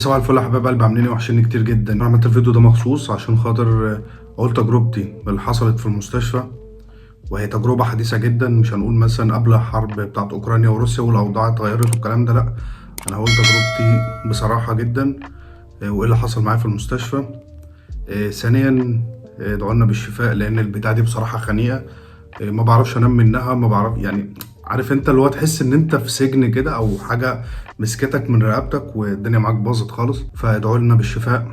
صباح الفل يا حبايب قلبي، عاملين ايه؟ وحشني كتير جدا. انا عملت الفيديو ده مخصوص عشان خاطر اقول تجربتي اللي حصلت في المستشفى، وهي تجربة حديثة جدا. مش هنقول مثلا قبل الحرب بتاعت اوكرانيا وروسيا والاوضاع اتغيرت والكلام ده، لا. انا هقول تجربتي بصراحة جدا، وايه اللي حصل معايا في المستشفى. ثانيا، ادعوا لنا بالشفاء لان البتاعة دي بصراحة خنيقة. ما بعرفش انام منها، ما بعرف يعني. عارف انت اللي هو تحس ان انت في سجن كده او حاجة مسكتك من رقبتك والدنيا معاك باظت خالص، فادعوا لنا بالشفاء.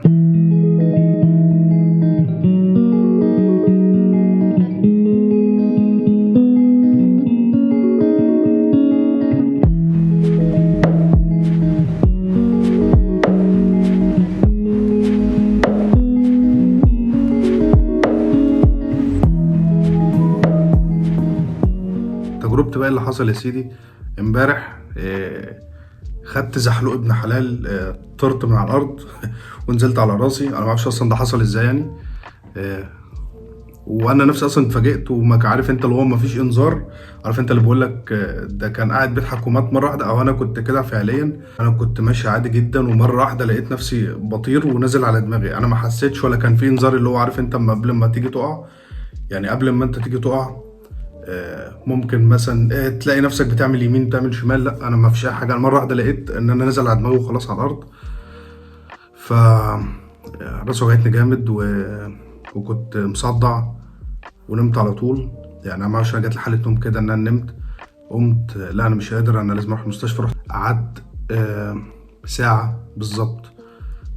تجربتي بقى اللي حصل يا سيدي امبارح. خدت زحلوق ابن حلال، طرت من على الارض ونزلت على راسي. انا ما اعرفش اصلا ده حصل ازاي يعني. آه، وانا نفسي اصلا اتفاجئت، وما عارف انت اللي هو ما فيش انذار. عارف انت اللي بقول لك ده كان قاعد بيضحك ومات مره واحده، او انا كنت كده فعليا. انا كنت ماشي عادي جدا ومره واحده لقيت نفسي بطير ونزل على دماغي. انا ما حسيتش ولا كان في انذار، اللي هو عارف انت قبل ما تيجي تقع. يعني قبل ما انت تيجي تقع، ممكن مثلا تلاقي نفسك بتعمل يمين بتعمل شمال. لا، انا ما فيش اي حاجه. أنا مره واحده لقيت ان انا نازل على دماغي وخلاص على الارض. ف راسي وجعتني جامد وكنت مصدع ونمت على طول. يعني انا ما اعرفش، جات لي حاله نوم كده ان انا نمت. قمت لا انا مش قادر، انا لازم اروح المستشفى. رحت قعدت ساعه بالظبط،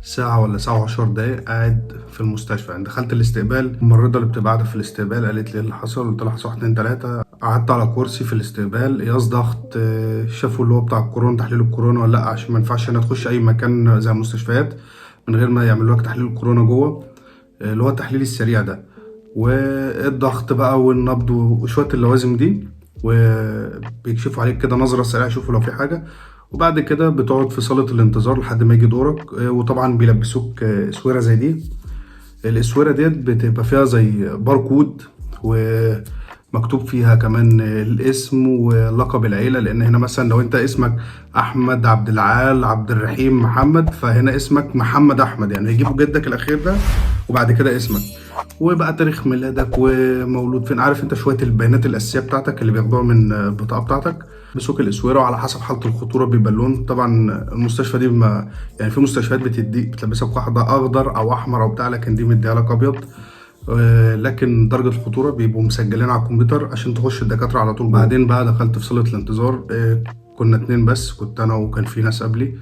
ساعة ولا ساعة وعشر دقايق قاعد في المستشفى. يعني دخلت الاستقبال، الممرضة اللي بتبقى قاعدة في الاستقبال قالت لي ايه اللي حصل. قلت لها حصل واحد اتنين تلاتة. قعدت على كرسي في الاستقبال، قياس ضغط، شافوا اللي هو بتاع الكورونا، تحليل الكورونا ولا لا، عشان ما ينفعش هنا تخش اي مكان زي المستشفيات من غير ما يعملوا لك تحليل الكورونا جوه، اللي هو التحليل السريع ده. والضغط بقى والنبض وشوية اللوازم دي، وبيكشفوا عليك كده نظرة سريعة يشوفوا لو في حاجة. وبعد كده بتقعد في صالة الانتظار لحد ما يجي دورك. وطبعا بيلبسوك اسورة زي دي. الاسورة ديت بتبقى فيها زي باركود، ومكتوب فيها كمان الاسم ولقب العيلة. لان هنا مثلا لو انت اسمك احمد عبد العال عبد الرحيم محمد، فهنا اسمك محمد احمد، يعني هيجيبوا جدك الاخير ده وبعد كده اسمك، وبقى تاريخ ميلادك ومولود فين. عارف انت شويه البيانات الاساسيه بتاعتك اللي بياخدوها من البطاقه بتاعتك. بسوق الاسوره، وعلى حسب حاله الخطوره بيبقى اللون. طبعا المستشفى دي ما يعني، في مستشفيات بتديك بتلبسك واحده اخضر او احمر او بتاع، لكن دي مديها لك ابيض. لكن درجه الخطوره بيبقوا مسجلين على الكمبيوتر عشان تخش الدكاتره على طول. بعدين بقى دخلت في صاله الانتظار. كنا اتنين بس، كنت انا وكان في ناس قبلي.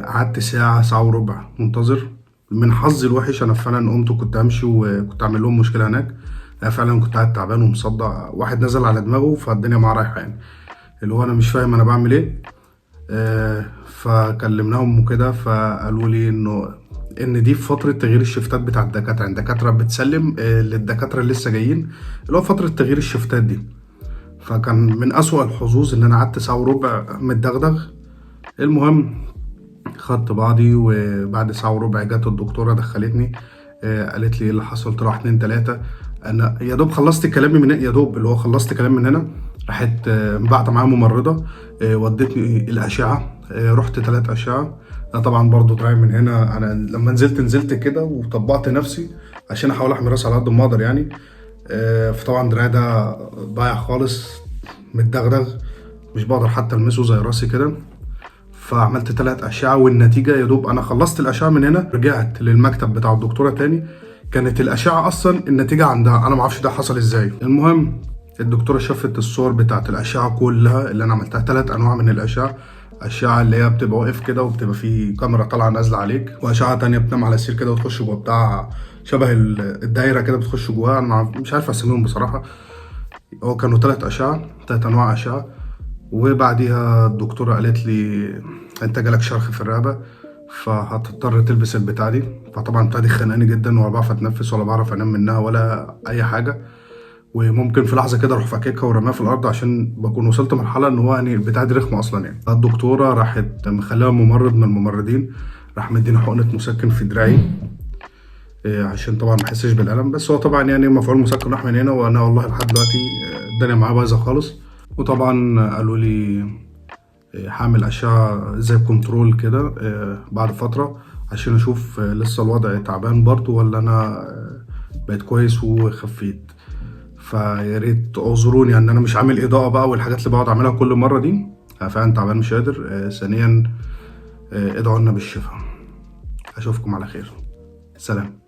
قعدت ساعة ساعة وربع منتظر. من حظي الوحش أنا فعلا قمت وكنت همشي وكنت أعمل لهم مشكلة هناك. أنا فعلا كنت قاعد تعبان ومصدع، واحد نزل على دماغه فالدنيا معاه رايحة يعني. اللي هو أنا مش فاهم أنا بعمل إيه. فكلمناهم وكده، فقالوا لي إن دي في فترة تغيير الشفتات بتاع الدكاترة. يعني الدكاترة بتسلم للدكاترة اللي لسه جايين، اللي هو فترة تغيير الشفتات دي. فكان من أسوأ الحظوظ إن أنا قعدت ساعة وربع متدغدغ. المهم، خدت بعضي وبعد ساعة وربع جت الدكتورة دخلتني. قالت لي ايه اللي حصل. قلت لها واحد اتنين تلاتة. انا يا دوب خلصت كلامي من يا دوب اللي هو خلصت كلام من هنا. راحت بعت معايا ممرضة، ودتني الأشعة. رحت 3 أشعة. أنا طبعا برضو دراعي من هنا، أنا لما نزلت كده وطبقت نفسي عشان أحاول أحمي راسي على قد ما أقدر يعني. فطبعا دراعي ده ضايع خالص، متدغدغ، مش بقدر حتى ألمسه زي راسي كده. فعملت 3 أشعة، والنتيجة يا دوب أنا خلصت الأشعة من هنا رجعت للمكتب بتاع الدكتورة تاني. كانت الأشعة أصلا النتيجة عندها، أنا معرفش ده حصل إزاي. المهم، الدكتورة شافت الصور بتاعت الأشعة كلها اللي أنا عملتها. 3 أنواع من الأشعة. أشعة اللي هي بتبقى واقف كده وبتبقى في كاميرا طالعة نازلة عليك، وأشعة تانية بتنام على سرير كده وتخش جوه بتاع شبه الدايرة كده بتخش جواها. أنا مش عارف أسميهم بصراحة. هو كانوا 3 أشعة، 3 أنواع أشعة. وبعديها الدكتورة قالت لي انت جالك شرخ في الرقبة، فهتضطر تلبس البتاع دي. فطبعا البتاع دي خانقاني جدا، ولا بعرف اتنفس ولا بعرف انام منها ولا اي حاجة. وممكن في لحظة كده اروح فاككها ورماها في الارض، عشان بكون وصلت مرحلة ان هو يعني البتاع دي رخمة اصلا يعني. الدكتورة راحت مخليها ممرض من الممرضين، راح مديني حقنة مسكن في دراعي. عشان طبعا ما احسش بالالم. بس هو طبعا يعني مفعول مسكن راح من هنا، وانا والله لحد دلوقتي الدنيا معايا بايظة خالص. وطبعا قالوا لي هعمل اشعة زي كنترول كده بعد فترة عشان اشوف لسه الوضع تعبان برضو ولا انا بقيت كويس وخفيت. فيا ريت اعذروني ان انا مش عامل اضاءة بقى والحاجات اللي بقعد اعملها كل مرة دي. فعلا تعبان مش قادر. ثانيا ادعوا لنا بالشفاء. اشوفكم على خير. سلام.